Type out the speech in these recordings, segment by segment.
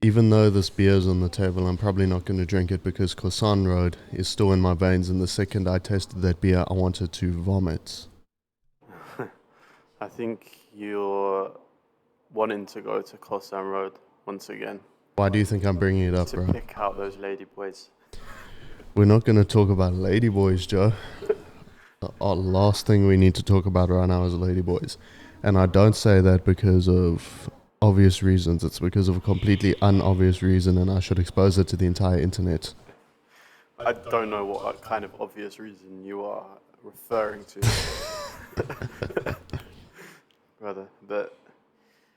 Even though this beer's on the table, I'm probably not going to drink it because Croissant Road is still in my veins, and the second I tasted that beer, I wanted to vomit. I think you're wanting to go to Costam Road once again Why do you think I'm bringing it up, to bro? pick out those ladyboys. We're not going to talk about ladyboys, Joe. Our last thing we need to talk about right now is ladyboys. And I don't say that because of obvious reasons. It's because of a completely unobvious reason, and I should expose it to the entire internet. I don't know what kind of obvious reason you are referring to, brother, but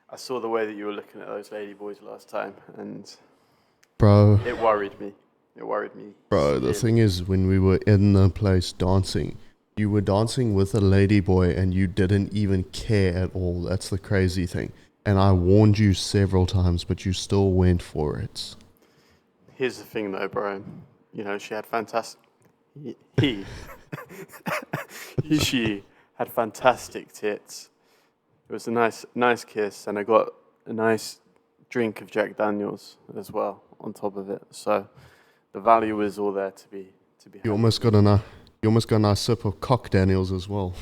I saw the way that you were looking at those ladyboys last time, and Bro, it worried me. It worried me the severely. thing is, when we were in the place dancing, you were dancing with a ladyboy and you didn't even care at all. That's the crazy thing. And I warned you several times, but you still went for it. Here's the thing, though, bro. You know, she had fantastic. He, she had fantastic tits. It was a nice kiss, and I got a nice drink of Jack Daniels as well on top of it. So the value is all there to be You had. almost got you almost got a nice sip of cock Daniels as well.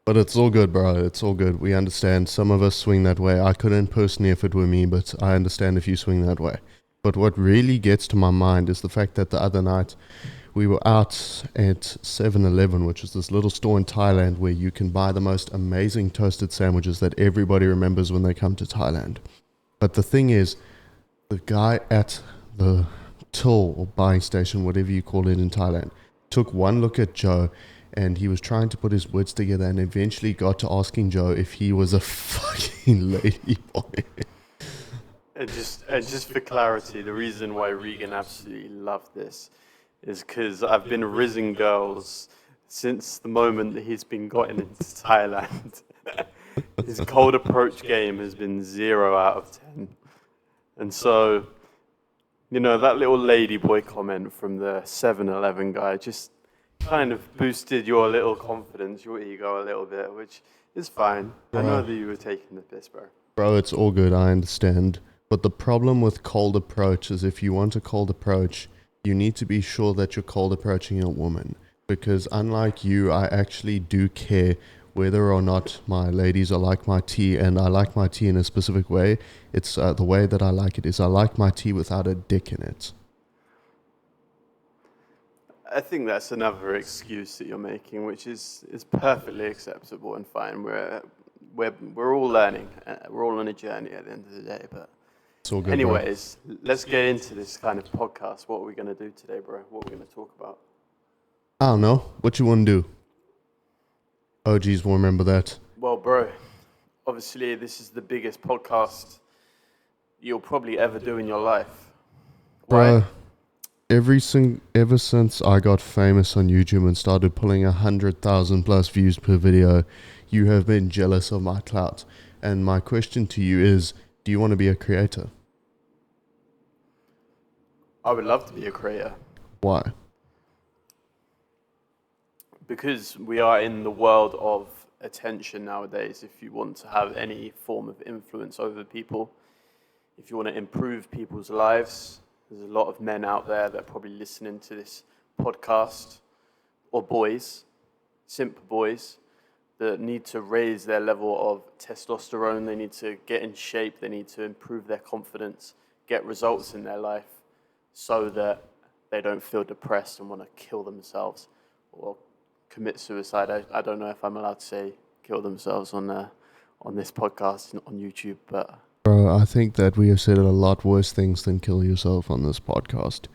But it's all good, bro. It's all good. We understand. Some of us swing that way. I couldn't personally if it were me, but I understand if you swing that way. But what really gets to my mind is the fact that the other night we were out at 7-Eleven, which is this little store in Thailand where you can buy the most amazing toasted sandwiches that everybody remembers when they come to Thailand. But the thing is, the guy at the till or buying station, whatever you call it in Thailand, took one look at Joe and he was trying to put his words together and eventually got to asking Joe if he was a fucking lady boy. And just for clarity, the reason why Reeghan absolutely loved this is because I've been rizzing girls since the moment that he's been gotten into Thailand. His cold approach game has been 0 out of 10. And so, you know, that little ladyboy comment from the 7-Eleven guy just kind of boosted your little confidence, your ego a little bit, which is fine. I know Bro. that you were taking the piss, bro. Bro, it's all good, I understand. But the problem with cold approach is if you want a cold approach, you need to be sure that you're cold approaching a woman. Because unlike you, I actually do care whether or not my ladies are like my tea, and I like my tea in a specific way. It's the way that I like it is I like my tea without a dick in it. I think that's another excuse that you're making, which is perfectly acceptable and fine. We're all learning. We're all on a journey at the end of the day. But It's all good, bro. anyways, let's get into this kind of podcast. What are we going to do today, bro? What are we going to talk about? I don't know. What you want to do? OGs will remember that. Well, bro, obviously this is the biggest podcast you'll probably ever do in your life, right? Bro, ever since I got famous on YouTube and started pulling 100,000 plus views per video, you have been jealous of my clout. And my question to you is, do you want to be a creator? I would love to be a creator Why? because we are in the world of attention nowadays. If you want to have any form of influence over people, if you want to improve people's lives, there's a lot of men out there that are probably listening to this podcast, or boys, simp boys, that need to raise their level of testosterone. They need to get in shape. They need to improve their confidence, get results in their life so that they don't feel depressed and want to kill themselves or commit suicide. I don't know if I'm allowed to say kill themselves on this podcast on YouTube, but Bro, I think that we have said a lot worse things than kill yourself on this podcast.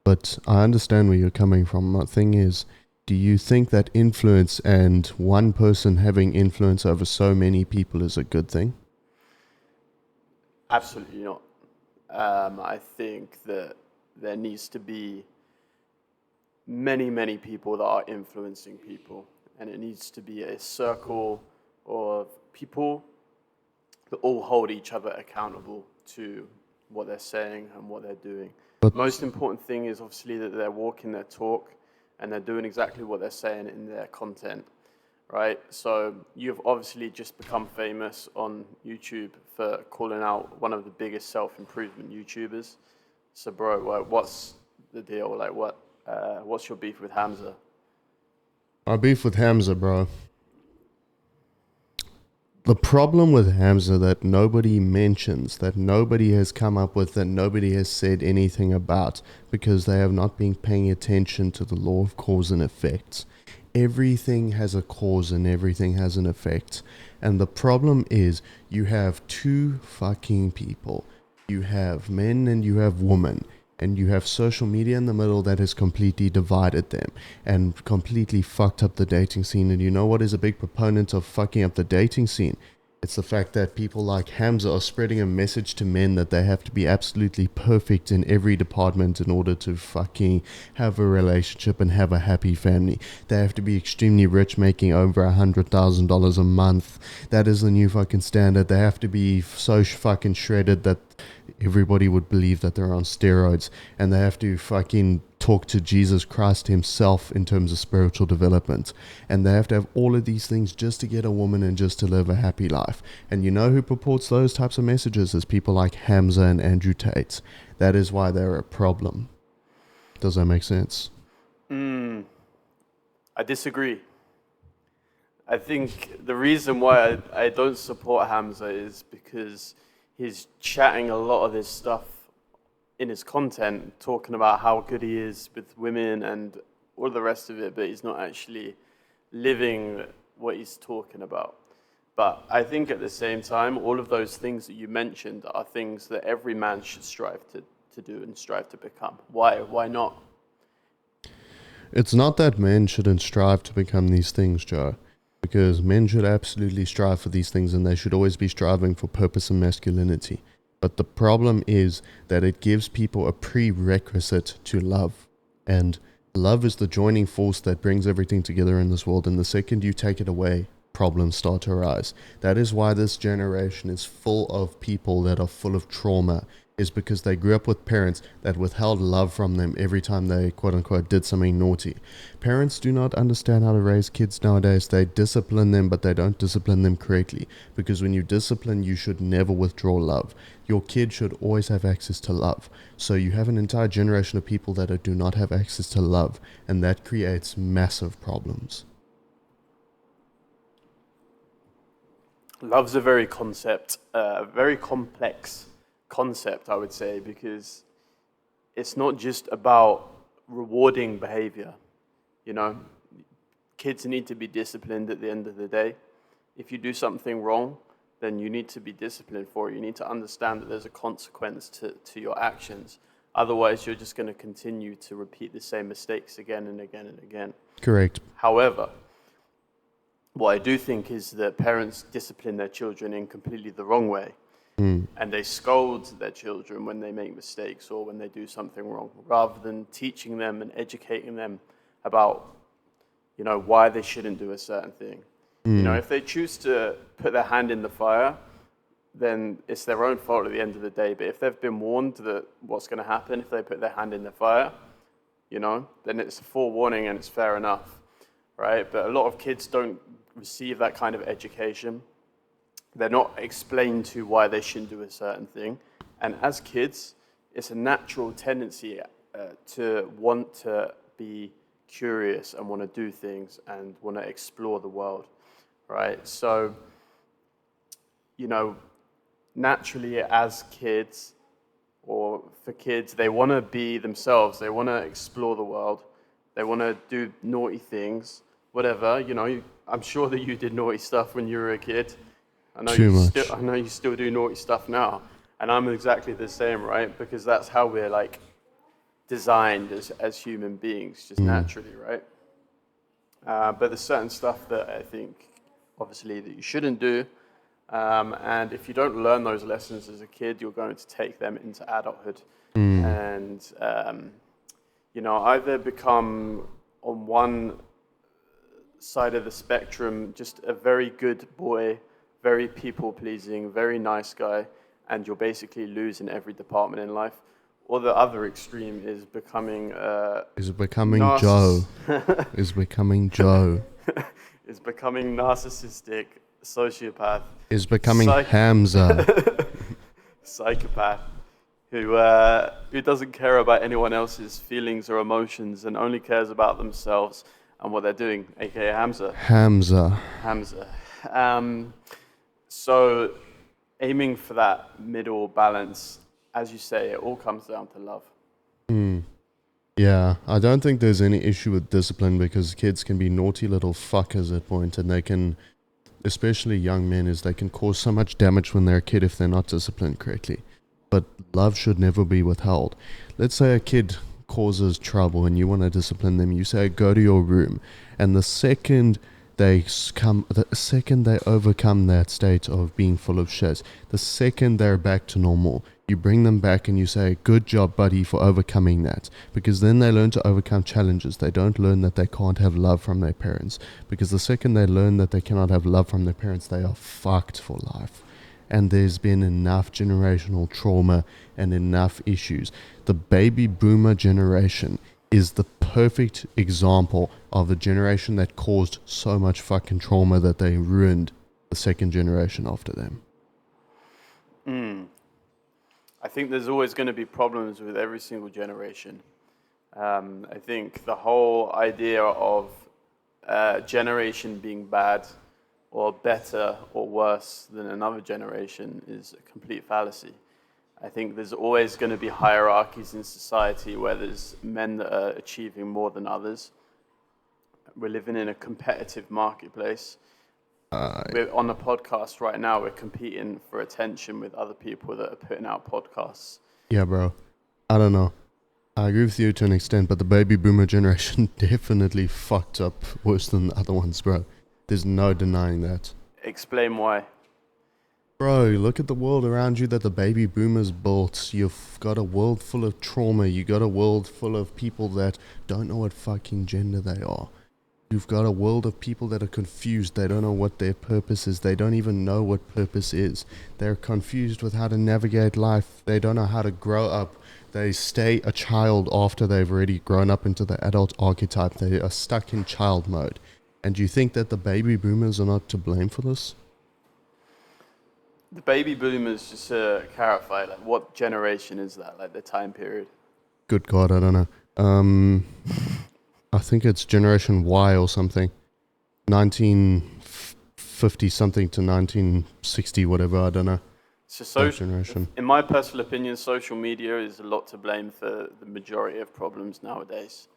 But I understand where you're coming from. My thing is, do you think that influence and one person having influence over so many people is a good thing? absolutely not. I think that there needs to be many people that are influencing people, and it needs to be a circle of people that all hold each other accountable to what they're saying and what they're doing. But Most important thing is obviously that they're walking their talk and they're doing exactly what they're saying in their content, right? So you've obviously just become famous on YouTube for calling out one of the biggest self-improvement YouTubers. So, bro, what's the deal? Like, what's your beef with Hamza? My beef with Hamza, bro. The problem with Hamza that nobody mentions, that nobody has come up with, that nobody has said anything about, because they have not been paying attention to the law of cause and effect. Everything has a cause and everything has an effect. And the problem is you have two fucking people. You have men and you have women. And you have social media in the middle that has completely divided them and completely fucked up the dating scene. And you know what is a big proponent of fucking up the dating scene? It's the fact that people like Hamza are spreading a message to men that they have to be absolutely perfect in every department in order to fucking have a relationship and have a happy family. They have to be extremely rich, making over $100,000 a month. That is the new fucking standard. They have to be so fucking shredded that everybody would believe that they're on steroids, and they have to fucking talk to Jesus Christ himself in terms of spiritual development, and they have to have all of these things just to get a woman and just to live a happy life. And you know who purports those types of messages is people like Hamza and Andrew Tate. That is why they're a problem. Does that make sense? I disagree. I think the reason why I don't support Hamza is because he's chatting a lot of this stuff in his content, talking about how good he is with women and all the rest of it, but he's not actually living what he's talking about. But I think at the same time, all of those things that you mentioned are things that every man should strive to do and strive to become. Why? Why not? It's not that men shouldn't strive to become these things, Joe. Because men should absolutely strive for these things, and they should always be striving for purpose and masculinity. But the problem is that it gives people a prerequisite to love. And love is the joining force that brings everything together in this world. And the second you take it away, problems start to arise. That is why this generation is full of people that are full of trauma, is because they grew up with parents that withheld love from them every time they quote unquote did something naughty. Parents do not understand how to raise kids nowadays. They discipline them, but they don't discipline them correctly, because when you discipline, you should never withdraw love. Your kid should always have access to love. So you have an entire generation of people that do not have access to love, and that creates massive problems. Love's a very complex concept, I would say, because it's not just about rewarding behavior. You know, kids need to be disciplined at the end of the day. If you do something wrong, then you need to be disciplined for it. You need to understand that there's a consequence to your actions. Otherwise, you're just going to continue to repeat the same mistakes again and again and again. Correct. However, what I do think is that parents discipline their children in completely the wrong way. And they scold their children when they make mistakes or when they do something wrong, rather than teaching them and educating them about, you know, why they shouldn't do a certain thing. You know, if they choose to put their hand in the fire, then it's their own fault at the end of the day. But if they've been warned that what's going to happen if they put their hand in the fire, you know, then it's a forewarning and it's fair enough, right? But a lot of kids don't receive that kind of education. They're not explained to why they shouldn't do a certain thing. And as kids, it's a natural tendency to want to be curious and want to do things and want to explore the world, right? So, you know, naturally as kids, or for kids, they want to be themselves. They want to explore the world. They want to do naughty things, whatever. You know, I'm sure that you did naughty stuff when you were a kid. I know you still do naughty stuff now, and I'm exactly the same, right? Because that's how we're like designed as human beings, just naturally, right? But there's certain stuff that I think, obviously, that you shouldn't do, and if you don't learn those lessons as a kid, you're going to take them into adulthood, and you know, either become on one side of the spectrum just a very good boy, very people-pleasing, very nice guy, and you'll basically lose in every department in life. Or the other extreme is becoming Joe. Is becoming Joe. is becoming narcissistic, sociopath, Is becoming Hamza. psychopath, who doesn't care about anyone else's feelings or emotions and only cares about themselves and what they're doing, aka Hamza. Hamza. So aiming for that middle balance, as you say, it all comes down to love. Yeah, I don't think there's any issue with discipline because kids can be naughty little fuckers at point, and they can, especially young men, is they can cause so much damage when they're a kid if they're not disciplined correctly. But love should never be withheld. Let's say a kid causes trouble and you want to discipline them. You say, go to your room, and the second they overcome that state of being full of shit, the second they're back to normal, you bring them back and you say, good job, buddy, for overcoming that. Because then they learn to overcome challenges. They don't learn that they can't have love from their parents. Because the second they learn that they cannot have love from their parents, they are fucked for life. And there's been enough generational trauma and enough issues. The baby boomer generation is the perfect example of a generation that caused so much fucking trauma that they ruined the second generation after them. I think there's always going to be problems with every single generation. I think the whole idea of generation being bad or better or worse than another generation is a complete fallacy. I think there's always going to be hierarchies in society where there's men that are achieving more than others. We're living in a competitive marketplace. We're on a podcast right now. We're competing for attention with other people that are putting out podcasts. Yeah, bro. I don't know. I agree with you to an extent, but the baby boomer generation definitely fucked up worse than the other ones, bro. There's no denying that. Explain why. Bro, look at the world around you that the baby boomers built. You've got a world full of trauma. You got a world full of people that don't know what fucking gender they are. You've got a world of people that are confused. They don't know what their purpose is. They don't even know what purpose is. They're confused with how to navigate life. They don't know how to grow up. They stay a child after they've already grown up into the adult archetype. They are stuck in child mode. And do you think that the baby boomers are not to blame for this? The baby boomers, just to clarify, like what generation is that? Like the time period? Good God, I don't know. I think it's Generation Y or something. 1950 something to 1960, whatever, I don't know. So generation. In my personal opinion, social media is a lot to blame for the majority of problems nowadays.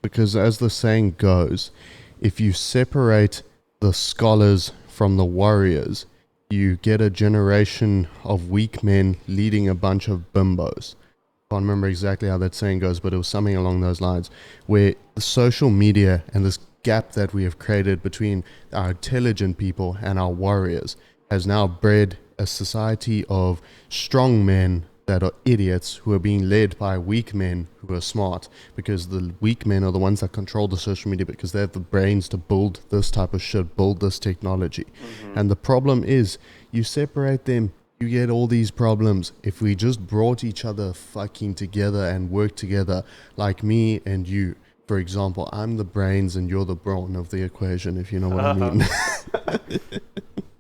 Because as the saying goes, if you separate the scholars from the warriors, you get a generation of weak men leading a bunch of bimbos. I can't remember exactly how that saying goes, but it was something along those lines, where the social media and this gap that we have created between our intelligent people and our warriors has now bred a society of strong men that are idiots who are being led by weak men who are smart, because the weak men are the ones that control the social media because they have the brains to build this type of shit, build this technology. And the problem is, you separate them, you get all these problems. If we just brought each other fucking together and worked together, like me and you, for example, I'm the brains and you're the brawn of the equation, if you know what I mean.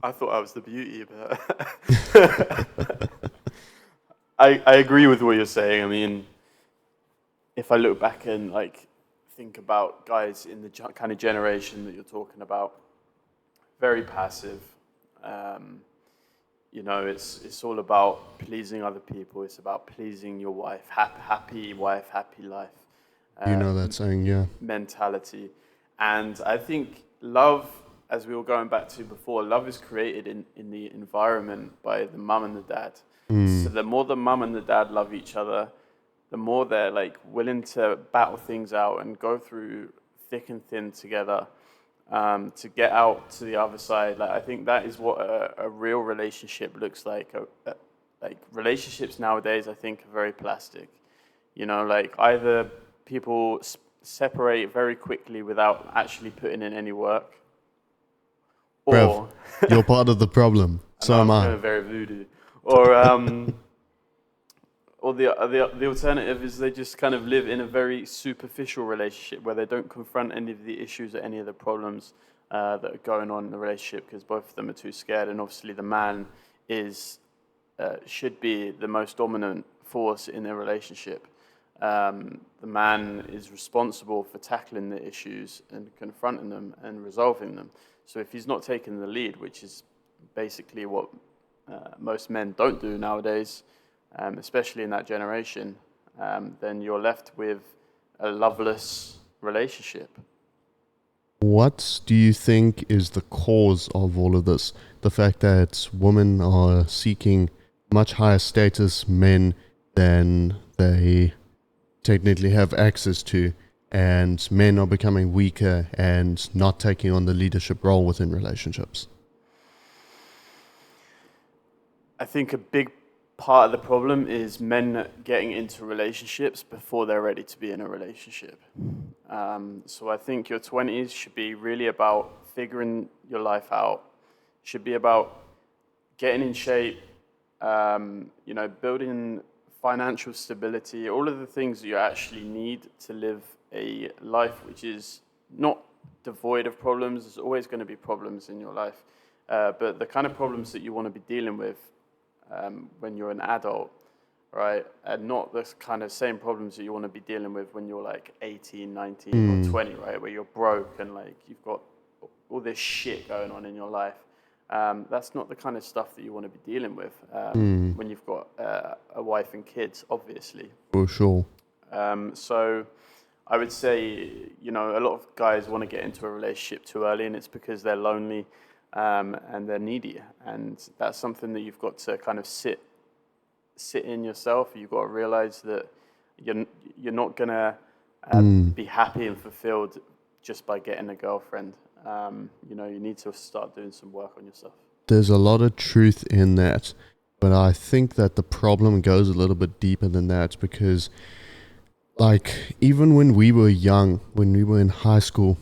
I thought I was the beauty, but I agree with what you're saying. I mean, if I look back and like think about guys in the kind of generation that you're talking about, very passive. You know, it's all about pleasing other people. It's about pleasing your wife. Happy wife, happy life. You know that saying, yeah. Mentality. And I think love, as we were going back to before, love is created in the environment by the mum and the dad. So the more the mum and the dad love each other, the more they're like willing to battle things out and go through thick and thin together to get out to the other side. Like I think that is what a real relationship looks like. Like relationships nowadays, I think, are very plastic. You know, like either people separate very quickly without actually putting in any work, or Brev, you're part of the problem. So am I. Very voodoo. or the alternative is they just kind of live in a very superficial relationship where they don't confront any of the issues or any of the problems that are going on in the relationship because both of them are too scared. And obviously, the man is should be the most dominant force in their relationship. The man is responsible for tackling the issues and confronting them and resolving them. So if he's not taking the lead, which is basically what most men don't do nowadays, especially in that generation, then you're left with a loveless relationship. What do you think is the cause of all of this? The fact that women are seeking much higher status men than they technically have access to, and men are becoming weaker and not taking on the leadership role within relationships. I think a big part of the problem is men getting into relationships before they're ready to be in a relationship. So I think your 20s should be really about figuring your life out, should be about getting in shape, building financial stability, all of the things that you actually need to live a life which is not devoid of problems. There's always going to be problems in your life, but the kind of problems that you want to be dealing with when you're an adult, right, and not the kind of same problems that you want to be dealing with when you're like 18, 19 or 20, right, where you're broke and like you've got all this shit going on in your life. That's not the kind of stuff that you want to be dealing with when you've got a wife and kids, obviously. For sure. So I would say, a lot of guys want to get into a relationship too early, and it's because they're lonely and they're needy. And that's something that you've got to kind of sit in yourself. You've got to realize that you're not going to be happy and fulfilled just by getting a girlfriend. You need to start doing some work on yourself. There's a lot of truth in that, but I think that the problem goes a little bit deeper than that because, like, even when we were young, when we were in high school,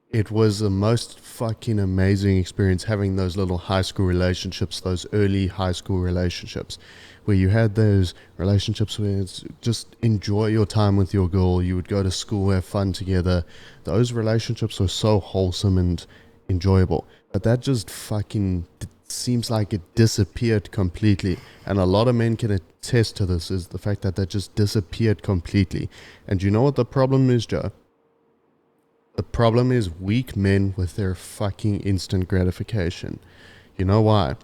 it was the most fucking amazing experience having those little high school relationships, those early high school relationships, where you had those relationships where it's just enjoy your time with your girl. You would go to school, have fun together. Those relationships were so wholesome and enjoyable. But that just fucking seems like it disappeared completely. And a lot of men can attest to this, is the fact that just disappeared completely. And you know what the problem is, Joe? The problem is weak men with their fucking instant gratification. You know why?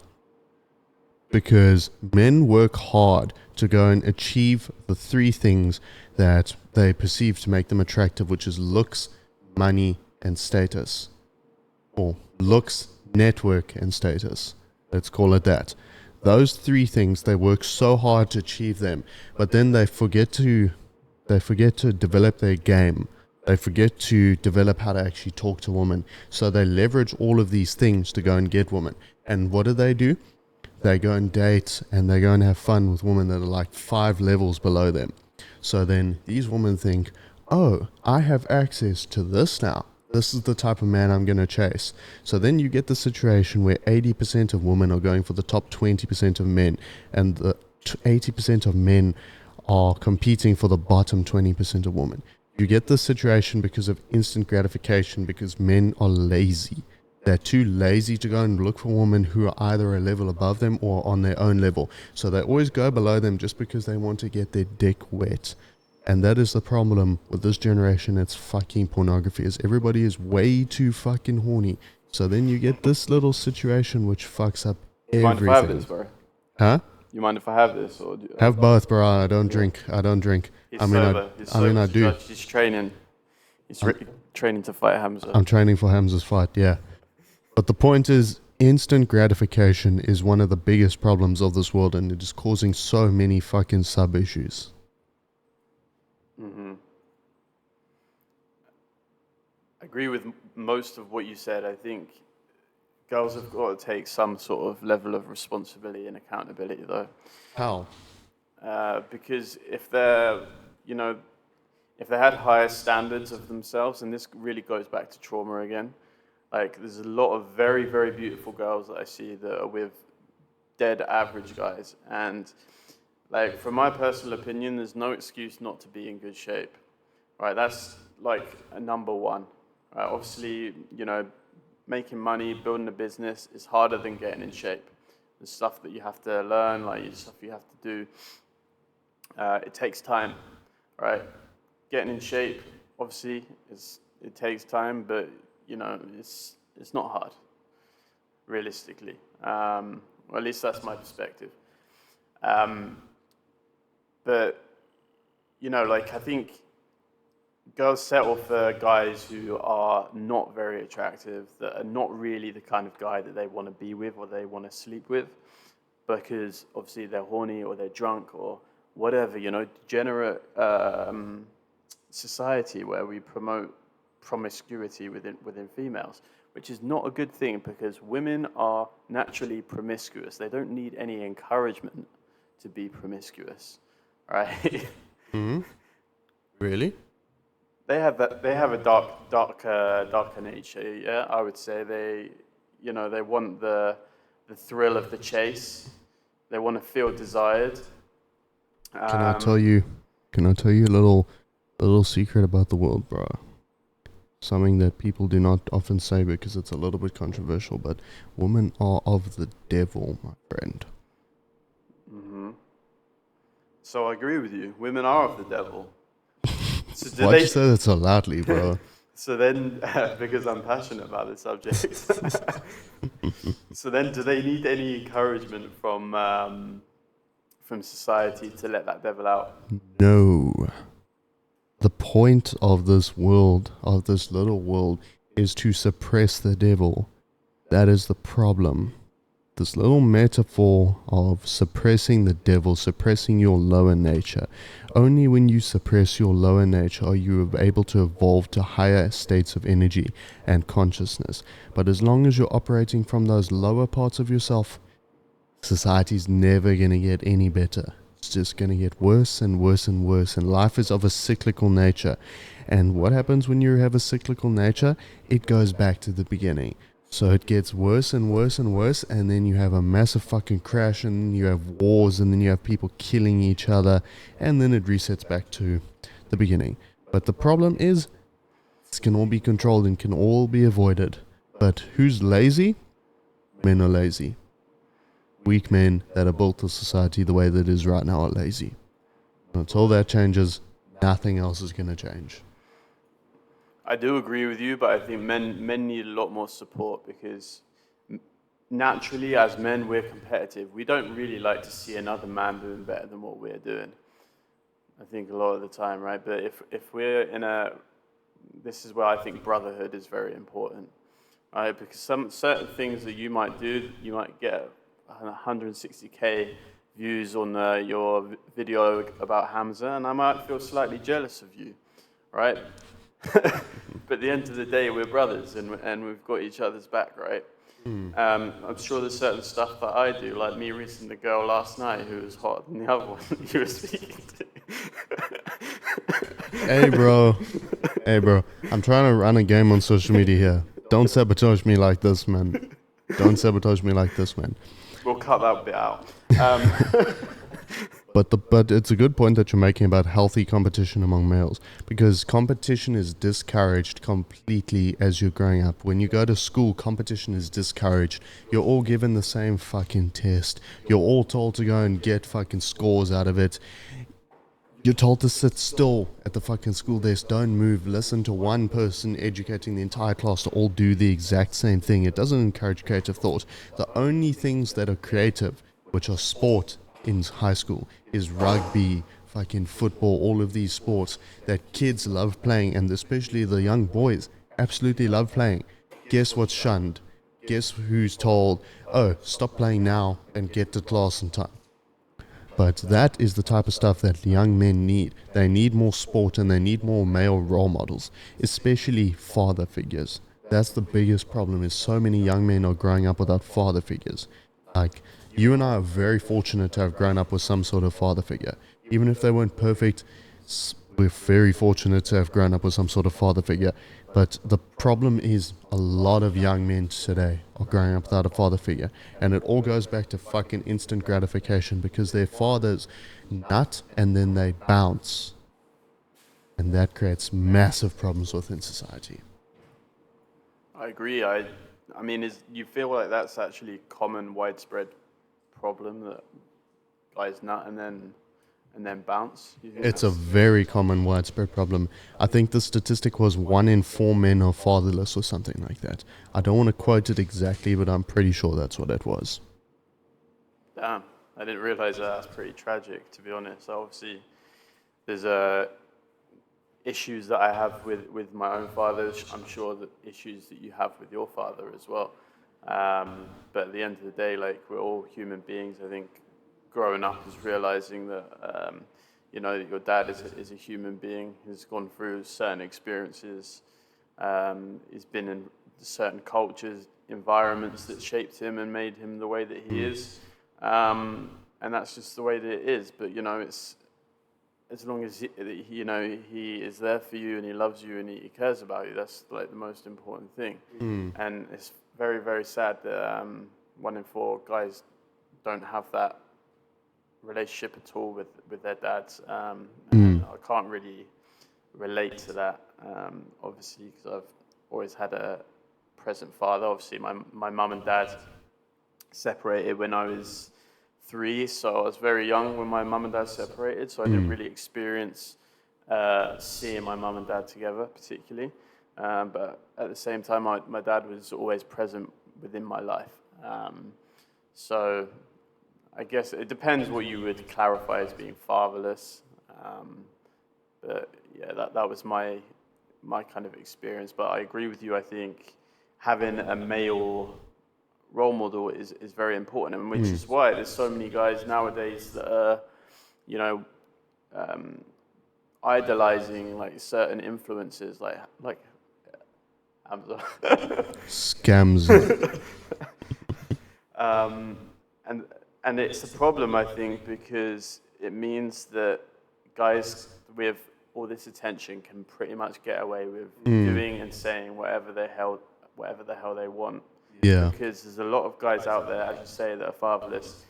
Because men work hard to go and achieve the three things that they perceive to make them attractive, which is looks, money, and status. Or looks, network, and status. Let's call it that. Those three things, they work so hard to achieve them, but then they forget to develop their game. They forget to develop how to actually talk to women. So they leverage all of these things to go and get women. And what do? They go and date and they go and have fun with women that are like 5 levels below them. So then these women think, oh, I have access to this now. This is the type of man I'm going to chase. So then you get the situation where 80% of women are going for the top 20% of men, and the 80% of men are competing for the bottom 20% of women. You get this situation because of instant gratification, because men are lazy. They're too lazy to go and look for women who are either a level above them or on their own level. So they always go below them just because they want to get their dick wet. And that is the problem with this generation. It's fucking pornography. Is everybody is way too fucking horny. So then you get this little situation which fucks up everything. You mind if I have this, bro? Huh? You mind if I have this? Or have both, bro. I don't drink. I do. He's training. He's training to fight Hamza. I'm training for Hamza's fight, yeah. But the point is, instant gratification is one of the biggest problems of this world, and it is causing so many fucking sub-issues. Mm-hmm. I agree with most of what you said. I think girls have got to take some sort of level of responsibility and accountability, though. How? Because if they're, if they had higher standards of themselves, and this really goes back to trauma again, like there's a lot of very, very beautiful girls that I see that are with dead average guys, and Like, from my personal opinion, there's no excuse not to be in good shape, right? That's like a number one. Right? Obviously, making money, building a business is harder than getting in shape. The stuff that you have to learn, like the stuff you have to do, it takes time, right? Getting in shape, obviously, it takes time, but it's not hard, realistically. Or at least that's my perspective. But I think girls settle for guys who are not very attractive, that are not really the kind of guy that they want to be with or they want to sleep with, because obviously they're horny or they're drunk or whatever, degenerate society where we promote promiscuity within females, which is not a good thing because women are naturally promiscuous. They don't need any encouragement to be promiscuous, right? Hmm. Really? They have a darker nature. Yeah, I would say they want the thrill of the chase. They want to feel desired. Can I tell you? Can I tell you a little secret about the world, bro? Something that people do not often say because it's a little bit controversial, but women are of the devil, my friend. Hmm. So I agree with you. Women are of the devil. So Why'd you say that so loudly, bro? So then, because I'm passionate about the subject. So then, do they need any encouragement from society to let that devil out? No. The point of this world, of this little world, is to suppress the devil. That is the problem. This little metaphor of suppressing the devil, suppressing your lower nature. Only when you suppress your lower nature are you able to evolve to higher states of energy and consciousness. But as long as you're operating from those lower parts of yourself, society's never going to get any better. It's just going to get worse and worse and worse. And life is of a cyclical nature. And what happens when you have a cyclical nature? It goes back to the beginning. So it gets worse and worse and worse, and then you have a massive fucking crash, and then you have wars, and then you have people killing each other, and then it resets back to the beginning. But the problem is, this can all be controlled and can all be avoided. But who's lazy? Men are lazy. Weak men that have built the society the way that it is right now are lazy. Until that changes, nothing else is going to change. I do agree with you, but I think men need a lot more support because naturally, as men, we're competitive. We don't really like to see another man doing better than what we're doing. I think a lot of the time, right? But if we're this is where I think brotherhood is very important, right? Because some certain things that you might do, you might get 160k views on your video about Hamza, and I might feel slightly jealous of you, right? But at the end of the day, we're brothers, and we've got each other's back, right? I'm sure there's certain stuff that I do, like me reaching the girl last night who was hotter than the other one you were speaking to. Hey, bro. I'm trying to run a game on social media here. Don't sabotage me like this, man. We'll cut that bit out. But it's a good point that you're making about healthy competition among males, because competition is discouraged completely as you're growing up. When you go to school, competition is discouraged. You're all given the same fucking test. You're all told to go and get fucking scores out of it. You're told to sit still at the fucking school desk, don't move, listen to one person educating the entire class to all do the exact same thing. It doesn't encourage creative thought. The only things that are creative, which are sport in high school, is rugby, fucking football, all of these sports that kids love playing, and especially the young boys absolutely love playing. Guess what's shunned? Guess who's told, oh, stop playing now and get to class in time? But that is the type of stuff that young men need. They need more sport and they need more male role models, especially father figures. That's the biggest problem, is so many young men are growing up without father figures. Like, you and I are very fortunate to have grown up with some sort of father figure. Even if they weren't perfect, we're very fortunate to have grown up with some sort of father figure. But the problem is a lot of young men today are growing up without a father figure. And it all goes back to fucking instant gratification because their fathers nut and then they bounce. And that creates massive problems within society. I agree. I mean, you feel like that's actually a common, widespread problem that guys nut and then bounce? You think It's a that's- very common, widespread problem. I think the statistic was 1 in 4 men are fatherless or something like that. I don't want to quote it exactly, but I'm pretty sure that's what it was. Damn, I didn't realize that. That's pretty tragic, to be honest. Obviously, there's issues that I have with my own father. I'm sure that issues that you have with your father as well. But at the end of the day, like, we're all human beings. I think growing up is realizing that, that your dad is a human being, has gone through certain experiences, he's been in certain cultures, environments that shaped him and made him the way that he is. And that's just the way that it is. But, it's as long as he is there for you and he loves you and he cares about you, that's like the most important thing. And it's very, very sad that 1 in 4 guys don't have that relationship at all with their dads. And I can't really relate to that, obviously, because I've always had a present father. Obviously, my mum and dad separated when I was 3, so I was very young when my mum and dad separated, so I didn't really experience seeing my mum and dad together particularly. But at the same time, my dad was always present within my life. So I guess it depends what you would clarify as being fatherless. But yeah, that was my kind of experience. But I agree with you. I think having a male role model is very important, and which is why there's so many guys nowadays that are, idolizing like certain influences, like Hamza. Scamza. And it's a problem, I think, because it means that guys with all this attention can pretty much get away with doing and saying whatever the hell they want. Yeah. Because there's a lot of guys out there, as you say, that are fatherless.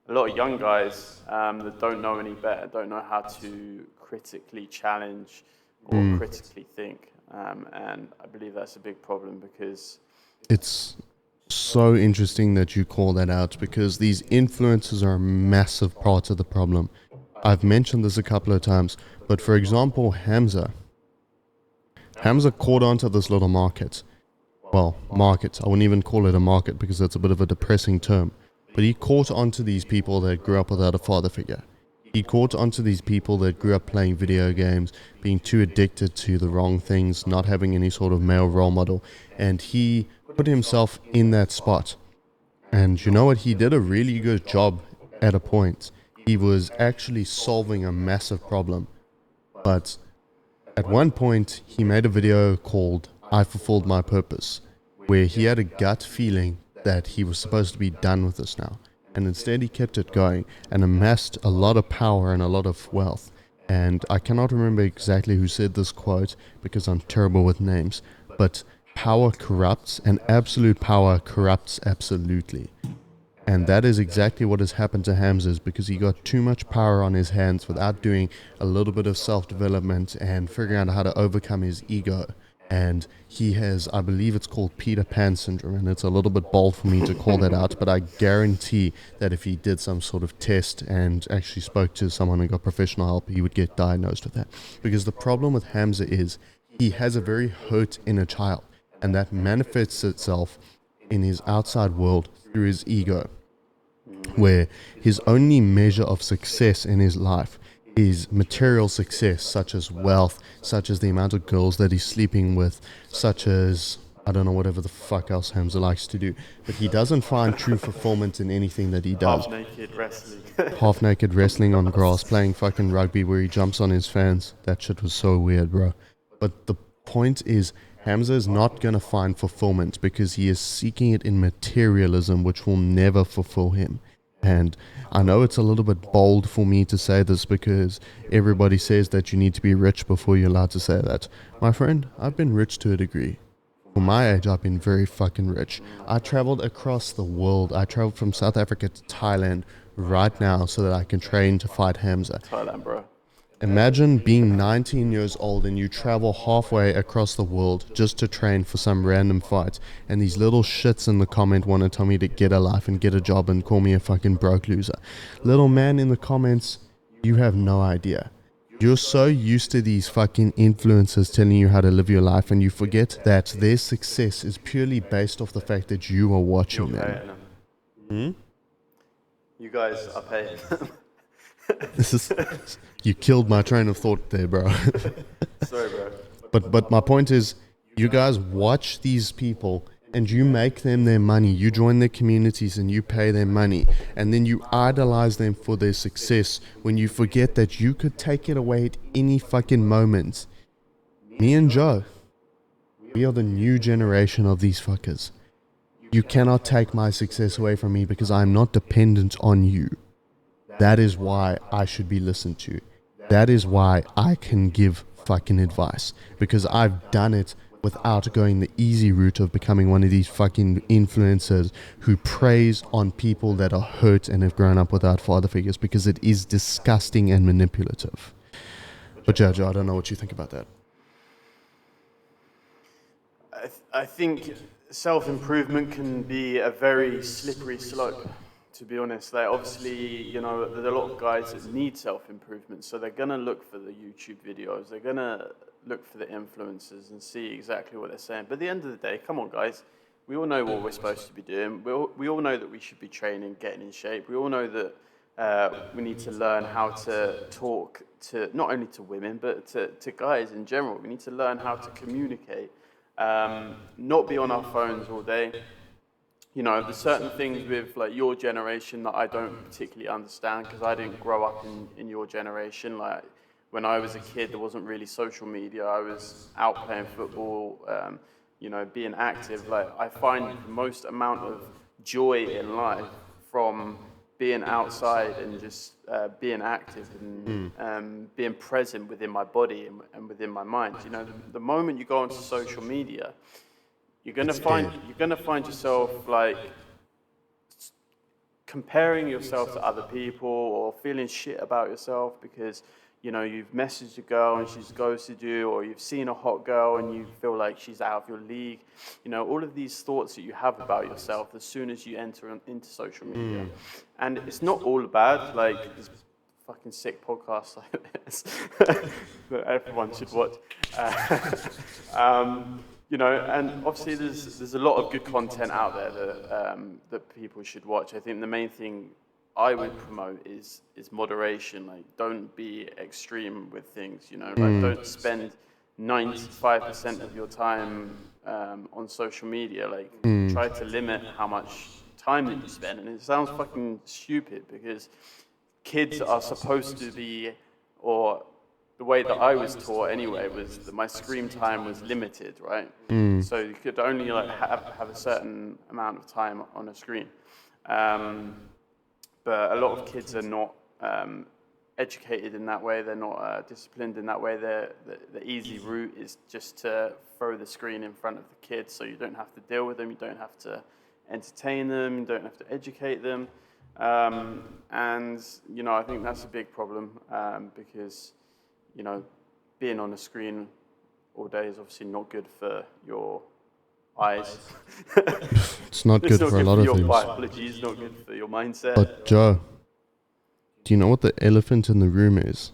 A lot of young guys that don't know any better, don't know how to critically challenge or critically think. And I believe that's a big problem because It's so interesting that you call that out because these influences are a massive part of the problem. I've mentioned this a couple of times, but for example, Hamza caught onto this little market. Well, market. I wouldn't even call it a market because that's a bit of a depressing term. But he caught onto these people that grew up without a father figure. He caught onto these people that grew up playing video games, being too addicted to the wrong things, not having any sort of male role model. And he put himself in that spot. And you know what? He did a really good job at a point. He was actually solving a massive problem. But at one point, he made a video called I Fulfilled My Purpose, where he had a gut feeling that he was supposed to be done with this now. And instead he kept it going and amassed a lot of power and a lot of wealth. And I cannot remember exactly who said this quote because I'm terrible with names, but power corrupts and absolute power corrupts absolutely. And that is exactly what has happened to Hamza, because he got too much power on his hands without doing a little bit of self-development and figuring out how to overcome his ego. And he has, I believe it's called Peter Pan syndrome, and it's a little bit bold for me to call that out, but I guarantee that if he did some sort of test and actually spoke to someone and got professional help, he would get diagnosed with that. Because the problem with Hamza is he has a very hurt inner child, and that manifests itself in his outside world through his ego, where his only measure of success in his life is material success, such as wealth, such as the amount of girls that he's sleeping with, such as, I don't know, whatever the fuck else Hamza likes to do. But he doesn't find true fulfillment in anything that he does. half-naked wrestling. Half-naked wrestling on grass, playing fucking rugby where he jumps on his fans. That shit was so weird, bro. But the point is, Hamza is not going to find fulfillment because he is seeking it in materialism, which will never fulfill him. And I know it's a little bit bold for me to say this because everybody says that you need to be rich before you're allowed to say that. My friend, I've been rich to a degree. For my age, I've been very fucking rich. I traveled across the world. I traveled from South Africa to Thailand right now so that I can train to fight Hamza. Thailand, bro. Imagine being 19 years old and you travel halfway across the world just to train for some random fight, and these little shits in the comment want to tell me to get a life and get a job and call me a fucking broke loser. Little man in the comments, you have no idea. You're so used to these fucking influencers telling you how to live your life, and you forget that their success is purely based off the fact that you are watching them. You guys are paying. This is, you killed my train of thought there, bro. Sorry, bro. But my point is, you guys watch these people and you make them their money. You join their communities and you pay them money, and then you idolize them for their success when you forget that you could take it away at any fucking moment. Me and Joe, we are the new generation of these fuckers. You cannot take my success away from me because I am not dependent on you. That is why I should be listened to. That is why I can give fucking advice, because I've done it without going the easy route of becoming one of these fucking influencers who preys on people that are hurt and have grown up without father figures, because it is disgusting and manipulative. But Jojo, I don't know what you think about that. I think self-improvement can be a very slippery slope, to be honest. Like, obviously, you know, there's a lot of guys that need self-improvement, so they're going to look for the YouTube videos, they're going to look for the influencers and see exactly what they're saying. But at the end of the day, come on, guys, we all know what we're supposed to be doing. We all know that we should be training, getting in shape. We all know that we need to learn how to talk to, not only to women, but to guys in general. We need to learn how to communicate, not be on our phones all day. You know, there's certain things with like your generation that I don't particularly understand, because I didn't grow up in your generation. Like, when I was a kid, there wasn't really social media. I was out playing football, you know, being active. Like, I find the most amount of joy in life from being outside and just being active and being present within my body and within my mind. You know, the moment you go onto social media, you're gonna find yourself like comparing yourself to other people, or feeling shit about yourself because, you know, you've messaged a girl and she's ghosted you, or you've seen a hot girl and you feel like she's out of your league. You know, all of these thoughts that you have about yourself as soon as you enter into social media. And it's not all bad. Like, there's fucking sick podcasts like this that everyone should watch. You know, and obviously there's a lot of good content out there that people should watch. I think the main thing I would promote is moderation. Like, don't be extreme with things, you know. Like, don't spend 95% of your time on social media. Like, try to limit how much time that you spend. And it sounds fucking stupid, because kids are supposed to be, or the way that I was taught anyway, was that my screen time was limited, right? So you could only like have a certain amount of time on a screen. But a lot of kids are not educated in that way. They're not disciplined in that way. The easy route is just to throw the screen in front of the kids, so you don't have to deal with them, you don't have to entertain them, you don't have to educate them. And, you know, I think that's a big problem, because, you know, being on a screen all day is obviously not good for your eyes. It's not good for a lot of things. Your biology is not good for your mindset. But Joe, do you know what the elephant in the room is?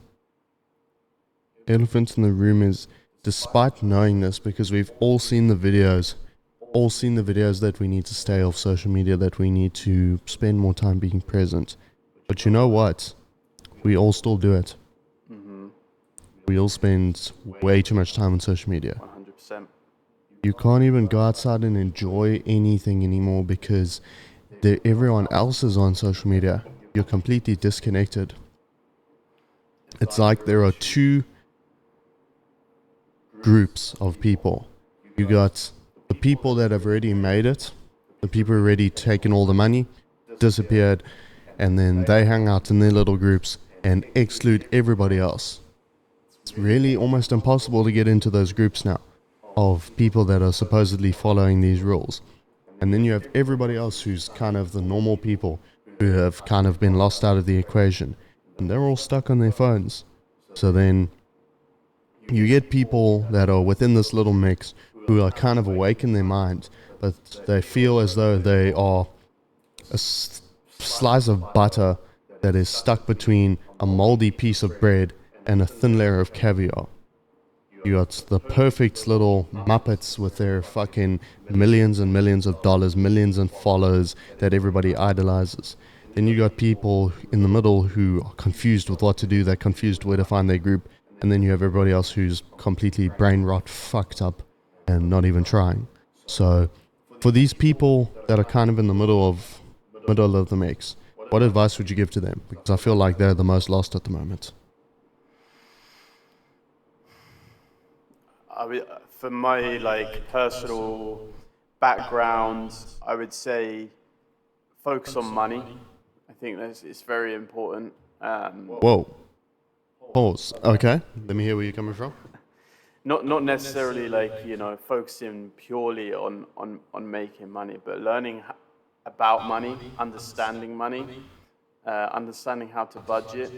Elephant in the room is, despite knowing this, because we've all seen the videos that we need to stay off social media, that we need to spend more time being present. But you know what? We all still do it. We all spend way too much time on social media. 100%. You can't even go outside and enjoy anything anymore because everyone else is on social media. You're completely disconnected. It's like there are two groups of people. You got the people that have already made it, the people who already taken all the money, disappeared, and then they hang out in their little groups and exclude everybody else. It's really almost impossible to get into those groups now of people that are supposedly following these rules. And then you have everybody else who's kind of the normal people who have kind of been lost out of the equation, and they're all stuck on their phones. So then you get people that are within this little mix who are kind of awake in their mind, but they feel as though they are a slice of butter that is stuck between a moldy piece of bread and a thin layer of caviar. You got the perfect little Muppets with their fucking millions and millions of dollars, millions and followers that everybody idolizes. Then you got people in the middle who are confused with what to do, they're confused where to find their group, and then you have everybody else who's completely brain rot, fucked up, and not even trying. So, for these people that are kind of in the middle of the mix, what advice would you give to them? Because I feel like they're the most lost at the moment. For my personal background, I would say focus on money. I think it's very important. Whoa. Pause. Okay. Let me hear where you're coming from. Not necessarily focusing purely on making money, but learning about money, understanding money, understanding how to budget,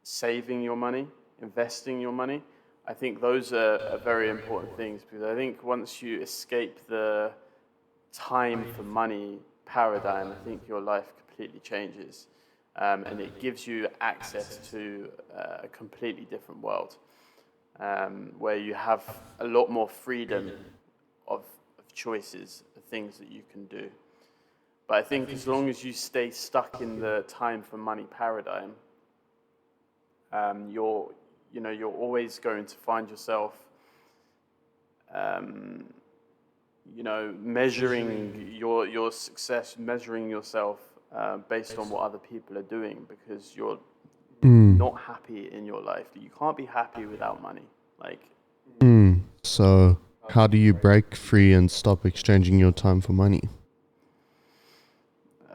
saving your money, investing your money. I think those are very important things, because I think once you escape the time for money paradigm, I think your life completely changes, and it gives you access to a completely different world, where you have a lot more freedom of choices, of things that you can do. But I think as long as you stay stuck in the time for money paradigm, you're always going to find yourself, measuring your success, measuring yourself based on what other people are doing, because you're not happy in your life. You can't be happy without money. So, how do you break free and stop exchanging your time for money?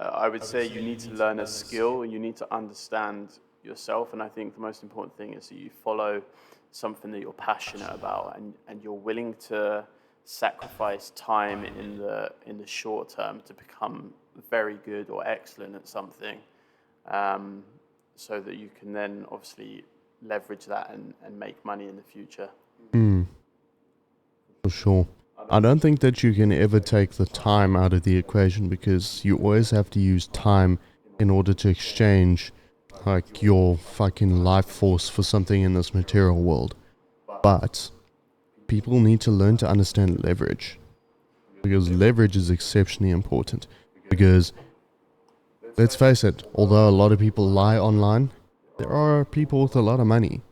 I would say you need to learn a skill, and you need to understand yourself, and I think the most important thing is that you follow something that you're passionate about, and you're willing to sacrifice time in the short term to become very good or excellent at something, so that you can then obviously leverage that and make money in the future. For sure. I don't think that you can ever take the time out of the equation, because you always have to use time in order to exchange your fucking life force for something in this material world. But people need to learn to understand leverage, because leverage is exceptionally important. Because let's face it, although a lot of people lie online, there are people with a lot of money.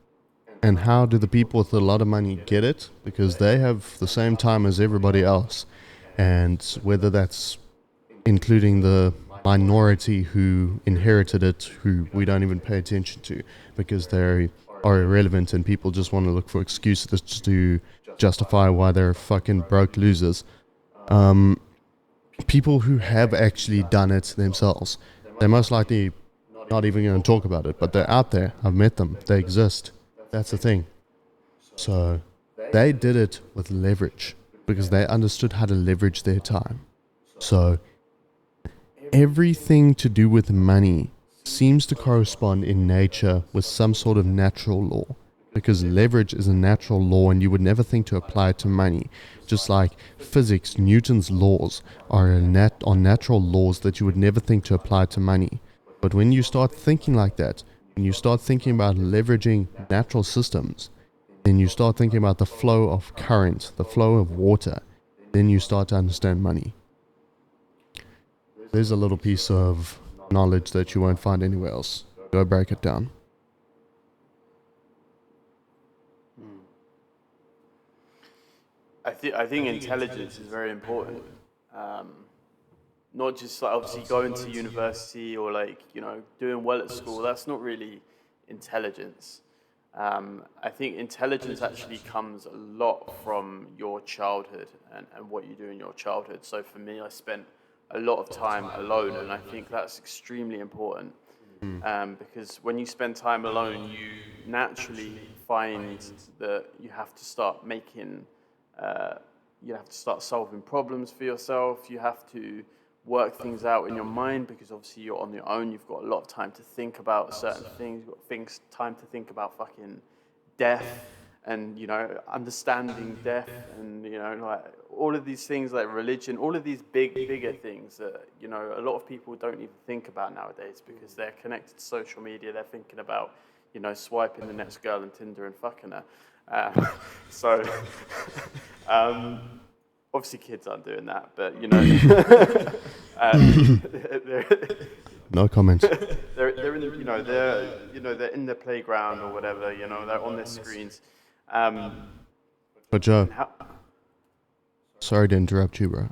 And how do the people with a lot of money get it? Because they have the same time as everybody else. And whether that's including the minority who inherited it, who we don't even pay attention to because they are irrelevant and people just want to look for excuses to justify why they're fucking broke losers. People who have actually done it themselves, they're most likely not even going to talk about it, but they're out there. I've met them. They exist. That's the thing. So they did it with leverage, because they understood how to leverage their time. So everything to do with money seems to correspond in nature with some sort of natural law, because leverage is a natural law and you would never think to apply it to money. Just like physics, Newton's laws are natural laws that you would never think to apply to money. But when you start thinking like that, when you start thinking about leveraging natural systems, then you start thinking about the flow of current, the flow of water, then you start to understand money. There's a little piece of knowledge that you won't find anywhere else. Go break it down. I think intelligence is very important. Not just obviously going to university or doing well at school. That's not really intelligence. I think intelligence actually comes a lot from your childhood and what you do in your childhood. So for me, I spent a lot of time alone, and I think that's extremely important. Because when you spend time alone, you naturally find that you have to start you have to start solving problems for yourself. You have to work things out in your mind because obviously you're on your own. You've got a lot of time to think about certain things. You've got time to think about fucking death and, you know, understanding death and, you know, like all of these things like religion, all of these bigger things that, you know, a lot of people don't even think about nowadays because they're connected to social media. They're thinking about, you know, swiping the next girl on Tinder and fucking her. So, obviously kids aren't doing that, but, you know, No comment. they're in, they're in the playground or whatever, you know, they're on their screens. But Joe, sorry to interrupt you, bro.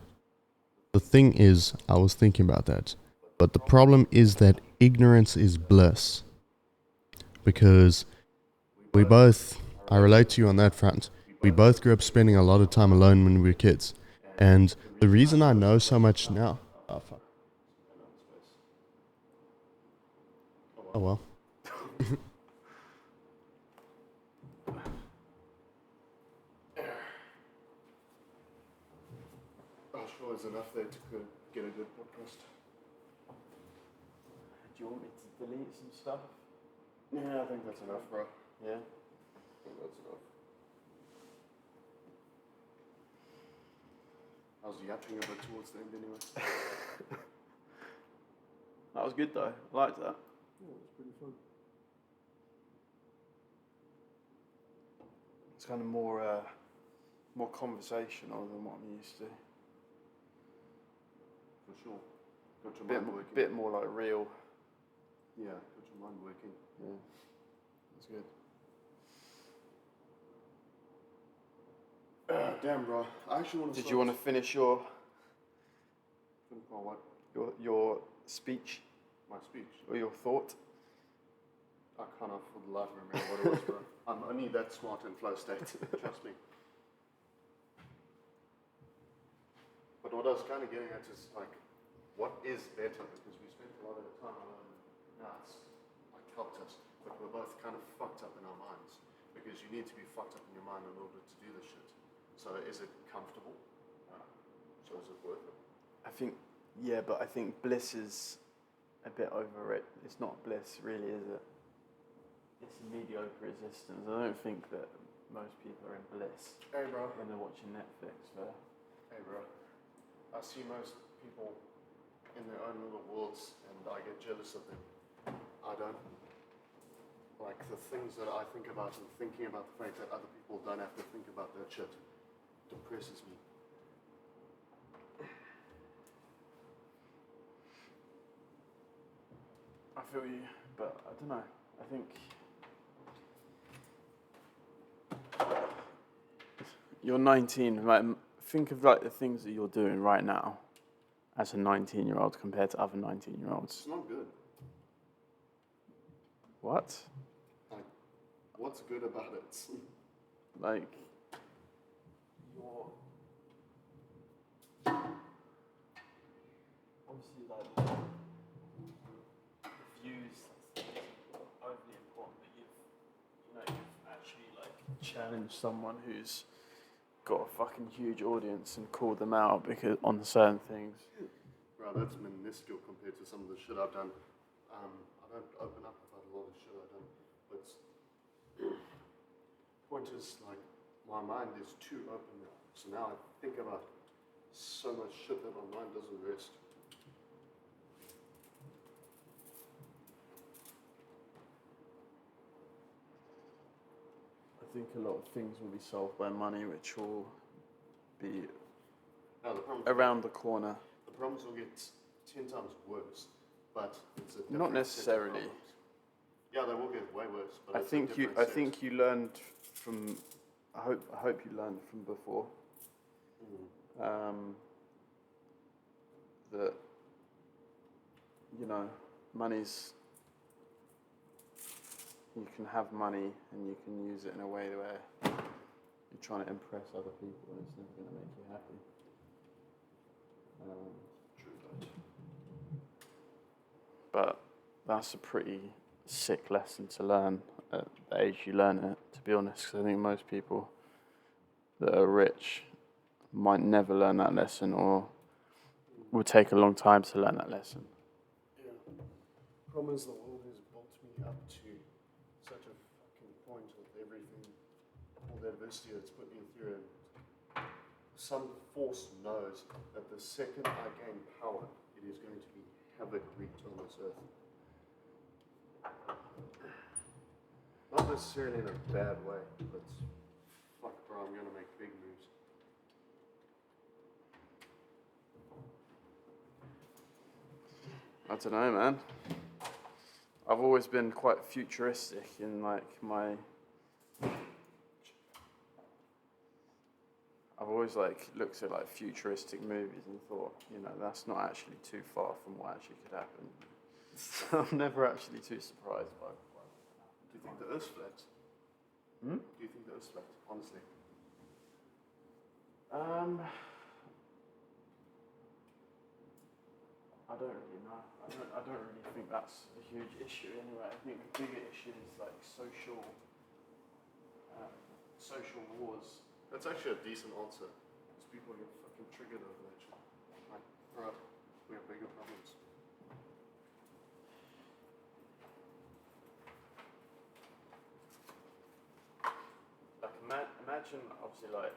The thing is, I was thinking about that. But the problem is that ignorance is bliss. Because I relate to you on that front. We both grew up spending a lot of time alone when we were kids. And the reason I know so much now... Oh, fuck. Oh, well. I'm sure it's enough there to get a good podcast. Do you want me to delete some stuff? Yeah, I think that's enough, bro. Yeah? I think that's enough. I was yapping a bit towards the end anyway. That was good though. I liked that. Yeah, it was pretty fun. It's kind of more conversational than what I'm used to. For sure. Got your mind working. Bit more like real. Yeah, got your mind working. Yeah, that's good. Damn, bro. I actually want to. Did you want to finish your what? your speech My speech. or your thought? I can't for the life of me remember what it was, bro. I'm only that smart in flow state. Trust me. But what I was kind of getting at is like, what is better? Because we spent a lot of time alone. Now it's like helped us, but we're both kind of fucked up in our minds because you need to be fucked up in your mind in order to do this shit. So is it comfortable? No. So is it worth it? I think, yeah, but I think bliss is a bit over it. It's not bliss, really, is it? It's a mediocre existence. I don't think that most people are in bliss. Hey, bro. When they're watching Netflix. Hey, bro. I see most people in their own little worlds, and I get jealous of them. I don't. Like, the things that I think about and thinking about the fact that other people don't have to think about that shit depresses me. I feel you, but I don't know. I think you're 19. Like, think of like the things that you're doing right now as a 19-year-old compared to other 19-year-olds. It's not good. What? Like, what's good about it? Like, you're obviously like the views are overly important, but you've actually like challenged someone who's got a fucking huge audience and called them out because on certain things. Bro, that's minuscule compared to some of the shit I've done. I don't open up about a lot of shit I've done, but point is, like, my mind is too open now. So now I think about so much shit that my mind doesn't rest. I think a lot of things will be solved by money, which will be around the corner. The problems will get 10 times worse, but it's a different Not necessarily. set of problems. Yeah, they will get way worse. But I think you learned from. I hope you learned from before. That money's. You can have money and you can use it in a way where you're trying to impress other people and it's never going to make you happy. True that. But that's a pretty sick lesson to learn at the age you learn it, to be honest, because I think most people that are rich might never learn that lesson or will take a long time to learn that lesson. Yeah. Problem is the world has built me up to such a fucking point with everything, all the adversity that's put me through, and some force knows that the second I gain power, it is going to be havoc wreaked on this earth. Not necessarily in a bad way, but fuck bro, I'm gonna make big moves. I don't know, man. I've always been quite futuristic in like I've always like looked at like futuristic movies and thought, you know, that's not actually too far from what actually could happen. So I'm never actually too surprised by it. Do you think the Earth's flat? Hmm? Do you think the Earth's flat, honestly? I don't really know. I don't really think that's a huge issue anyway. I think the bigger issue is like social wars. That's actually a decent answer. Because people get fucking triggered over that shit. Like, bro, we have bigger problems. Like imagine obviously like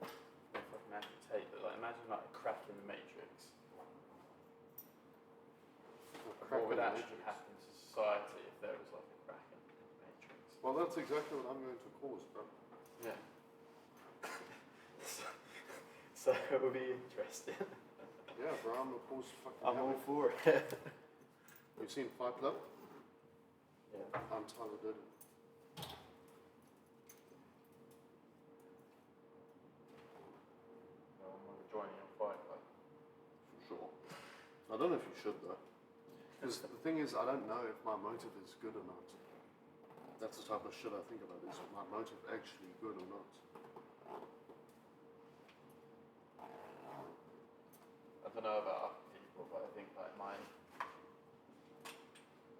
if I can amputate, but like imagine like a crack in the matrix. What would actually happen to society if there was like a crack in the matrix? Well, that's exactly what I'm going to cause, bro. Yeah. So it will be interesting. Yeah, bro, I'm going to cause fucking I'm all havoc. for it. You've seen Fight Club? Yeah. I'm Tyler Durden. Well, I'm gonna join you on Fight Club. For sure. I don't know if you should, though. Because the thing is, I don't know if my motive is good or not. That's the type of shit I think about. Is my motive actually good or not? I don't know about other people, but I think like mine,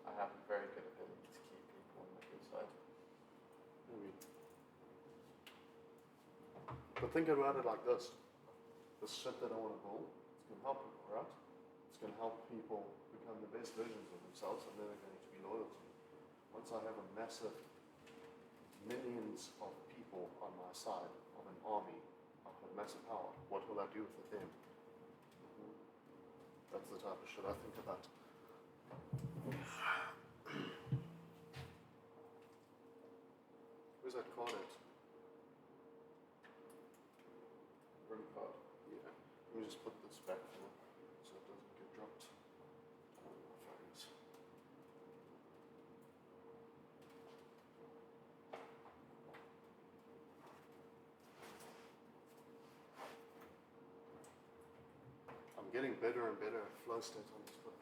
I have a very good ability to keep people on the good side. Maybe. But think about it like this. The shit that I want to build, it's going to help people, right? It's going to help people become the best versions of themselves, and then they're going to be loyal to me. Once I have a massive millions of people on my side of an army, I've got massive power. What will I do with them? That's the type of shit I think about. Where's that card at? Room card. Yeah. Let me just put this back for now so it doesn't get dropped. Focus. I'm getting better and better at flow state on this book.